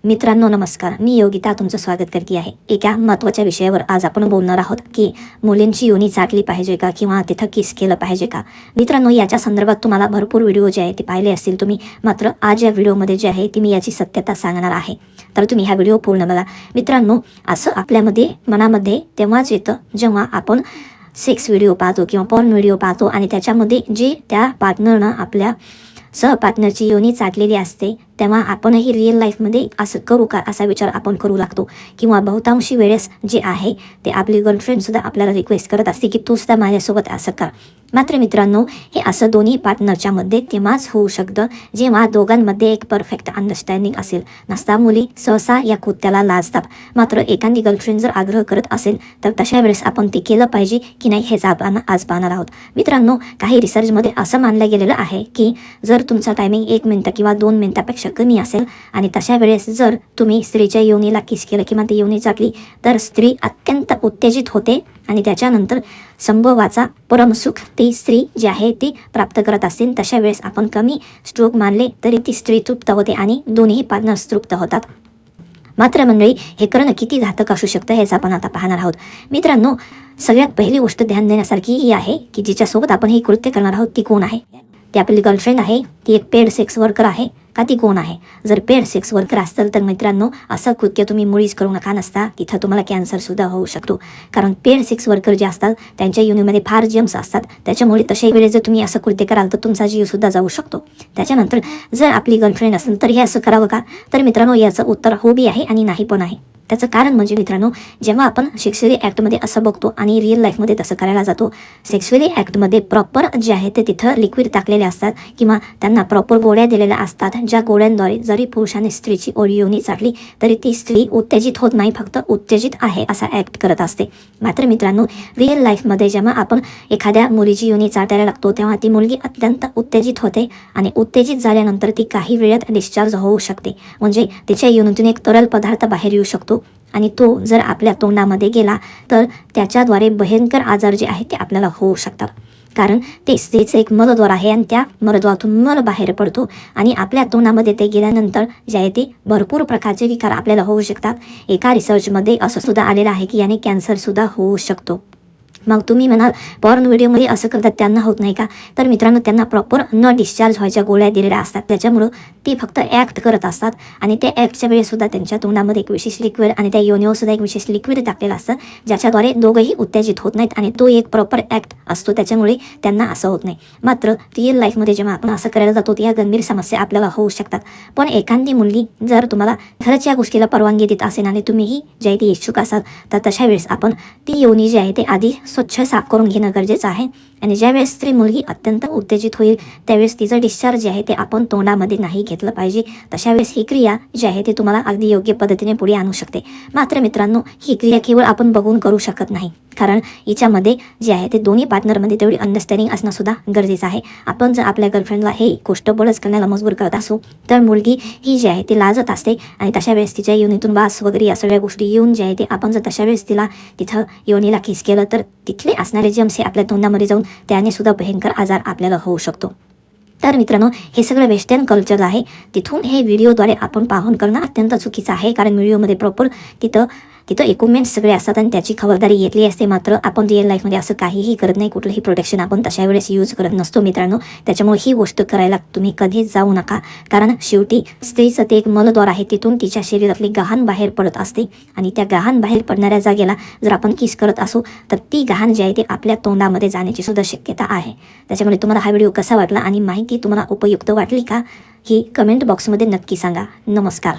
मित्रांनो नमस्कार, मी योगिता तुमचं स्वागत करते आहे. एका महत्त्वाच्या विषयावर आज आपण बोलणार आहोत की मुलींची योनी चाटली पाहिजे का किंवा तिथं किस केलं पाहिजे का. मित्रांनो, याच्या संदर्भात तुम्हाला भरपूर व्हिडिओ जे आहे ते पाहिले असतील तुम्ही, मात्र आज या व्हिडिओमध्ये जे आहे ती मी याची सत्यता सांगणार आहे, तर तुम्ही हा व्हिडिओ पूर्ण बघा. मित्रांनो, असं आपल्यामध्ये मनामध्ये तेव्हाच येतं जेव्हा आपण सेक्स व्हिडिओ पाहतो किंवा पॉर्न व्हिडिओ पाहतो आणि त्याच्यामध्ये जे त्या पार्टनरनं आपल्या सहपार्टनरची योनी चाटलेली असते, तेव्हा आपणही रिअल लाईफमध्ये असं करू का असा विचार आपण करू लागतो. किंवा बहुतांशी वेळेस जे आहे ते आपली गर्लफ्रेंडसुद्धा आपल्याला रिक्वेस्ट करत असते की तू सुद्धा माझ्यासोबत असं कर. मात्र मित्रांनो, हे असं दोन्ही पार्टनरच्या मध्ये तेव्हाच होऊ शकतं जेव्हा दोघांमध्ये एक परफेक्ट अंडरस्टँडिंग असेल. नसता मुली सहसा या कृत्याला लाजतात, मात्र एखादी गर्लफ्रेंड जर आग्रह करत असेल तर तशा वेळेस आपण ते केलं पाहिजे की नाही हेच आपण आज पाहणार आहोत. मित्रांनो, काही रिसर्चमध्ये असं मानलं गेलेलं आहे की जर तुमचा टायमिंग 1 मिनिट किंवा 2 मिनिटापेक्षा कमी असेल आणि तशा वेळेस जर तुम्ही स्त्रीच्या योनीला किस केलं किंवा ती योनी चाटली तर स्त्री अत्यंत उत्तेजित होते आणि त्याच्यानंतर संभोगाचा परमसुख ती स्त्री जी आहे ती प्राप्त करत असेल. तशा वेळेस आपण कमी स्ट्रोक मानले तरी ती स्त्री तृप्त होते आणि दोन्ही पार्टनर्स तृप्त होतात. मात्र मंडळी, हे करणं किती घातक असू शकतं हेच आपण आता पाहणार आहोत. मित्रांनो, सगळ्यात पहिली गोष्ट ध्यान देण्यासारखी ही आहे की जिच्यासोबत आपण हे कृत्य करणार आहोत ती कोण आहे. ती आपली गर्लफ्रेंड आहे, ती एक पेड सेक्स वर्कर आहे का ती कोण आहे. जर पेड सेक्स वर्कर असेल तर मित्रांनो, असं कृत्य तुम्ही मुळीच करू नका. नसता तिथं तुम्हाला कॅन्सरसुद्धा होऊ शकतो. कारण पेड सेक्स वर्कर जे असतात त्यांच्या योनीमध्ये फार जम्स असतात, त्याच्यामुळे तशा वेळेस जर तुम्ही असं कृत्य कराल तर तुमचा जीवसुद्धा जाऊ शकतो. त्याच्यानंतर जर आपली गर्लफ्रेंड असेल तर हे असं करावं का, तर मित्रांनो याचं उत्तर हो बी आहे आणि नाही पण आहे. त्याचं कारण म्हणजे मित्रांनो, जेव्हा आपण सेक्शुअली ॲक्टमध्ये असं बघतो आणि रिअल लाईफमध्ये तसं करायला जातो, सेक्शुअली ॲक्टमध्ये प्रॉपर जे आहे ते तिथं लिक्विड टाकलेले असतात किंवा त्यांना प्रॉपर गोळ्या दिलेल्या असतात, ज्या गोळ्यांद्वारे जरी पुरुषाने स्त्रीची योनी चाटली तरी ती स्त्री उत्तेजित होत नाही, फक्त उत्तेजित आहे असा ॲक्ट करत असते. मात्र मित्रांनो, रिअल लाईफमध्ये जेव्हा आपण एखाद्या मुलीची योनी चाटायला लागतो तेव्हा ती मुलगी अत्यंत उत्तेजित होते आणि उत्तेजित झाल्यानंतर ती काही वेळात डिस्चार्ज होऊ शकते. म्हणजे तिच्या योनीतून एक तरल पदार्थ बाहेर येऊ शकतो आणि तो जर आपल्या तोंडामध्ये गेला तर त्याच्याद्वारे भयंकर आजार जे आहे ते आपल्याला होऊ शकतात. कारण ते स्त्रीचं एक मलद्वार आहे आणि त्या मलद्वारातून मल बाहेर पडतो आणि आपल्या तोंडामध्ये ते गेल्यानंतर जे आहे ते भरपूर प्रकारचे विकार आपल्याला होऊ शकतात. एका रिसर्चमध्ये असं सुद्धा आलेलं आहे की याने कॅन्सरसुद्धा होऊ शकतो. मग तुम्ही म्हणाल पॉर्न व्हिडिओमध्ये असं करतात त्यांना होत नाही का, तर मित्रांनो त्यांना प्रॉपर न डिस्चार्ज व्हायच्या गोळ्या दिलेल्या असतात, त्याच्यामुळं ती फक्त ॲक्ट करत असतात आणि त्या ॲक्टच्या वेळेसुद्धा त्यांच्या तोंडामध्ये एक विशेष लिक्विड आणि त्या योनीवरसुद्धा एक विशेष लिक्विड टाकलेलं असतं ज्याच्याद्वारे दोघंही उत्तेजित होत नाहीत आणि तो एक प्रॉपर ॲक्ट असतो, त्याच्यामुळे त्यांना असं होत नाही. मात्र रिअल लाईफमध्ये जेव्हा आपण असं करायला जातो या गंभीर समस्या आपल्याला होऊ शकतात. पण एखादी मुलगी जर तुम्हाला खरंच या गोष्टीला परवानगी देत असेल आणि तुम्हीही जे आहे ते इच्छुक असाल तर तशा वेळेस आपण ती योनी जी आहे ते आधी स्वच्छ साफ करून घेणं गरजेचं आहे. आणि ज्यावेळेस स्त्री मुलगी अत्यंत उत्तेजित होईल त्यावेळेस तिचं डिस्चार्ज जे आहे ते आपण तोंडामध्ये नाही घेतलं पाहिजे. तशा वेळेस ही क्रिया जी आहे ते तुम्हाला अगदी योग्य पद्धतीने पुढे आणू शकते. मात्र मित्रांनो, ही क्रिया केवळ आपण बघून करू शकत नाही, कारण हिच्यामध्ये जे आहे ते दोन्ही पार्टनरमध्ये तेवढी अंडरस्टँडिंग असणं सुद्धा गरजेचं आहे. आपण जर आपल्या गर्लफ्रेंडला हे गोष्ट बळच करण्याला मजबूर करत असू तर मुलगी ही जी आहे ती लाजत असते आणि तशा वेळेस तिच्या योनीतून वास वगैरे या सगळ्या गोष्टी येऊन जे आहे ते आपण जर तशा वेळेस तिला तिथं योनीला किस केलं तर तिथले असणारे जम्स हे आपल्या तोंडामध्ये जाऊन त्याने सुद्धा भयंकर आजार आपल्याला होऊ शकतो. तर मित्रांनो, हे सगळं वेस्टर्न कल्चर आहे, तिथून हे व्हिडिओद्वारे आपण पाहून करणं अत्यंत चुकीचं आहे. कारण व्हिडिओमध्ये प्रॉपर तिथं इक्विपमेंट्स सगळे असतात आणि त्याची खबरदारी घेतली असते. मात्र आपण रिअल लाईफमध्ये असं काहीही करत नाही, कुठलंही प्रोटेक्शन आपण तशा वेळेस यूज करत नसतो मित्रांनो. त्याच्यामुळे ही गोष्ट करायला तुम्ही कधीच जाऊ नका, कारण शेवटी स्त्रीचं ते एक मलद्वार आहे, तिथून तिच्या शरीरातली गहाण बाहेर पडत असते आणि त्या गहाण बाहेर पडणाऱ्या जागेला जर आपण किस करत असू तर ती गहाण जी आहे ती आपल्या तोंडामध्ये जाण्याची सुद्धा शक्यता आहे. त्याच्यामुळे तुम्हाला हा व्हिडिओ कसा वाटला आणि माहिती तुम्हाला उपयुक्त वाटली का ही कमेंट बॉक्समध्ये नक्की सांगा. नमस्कार.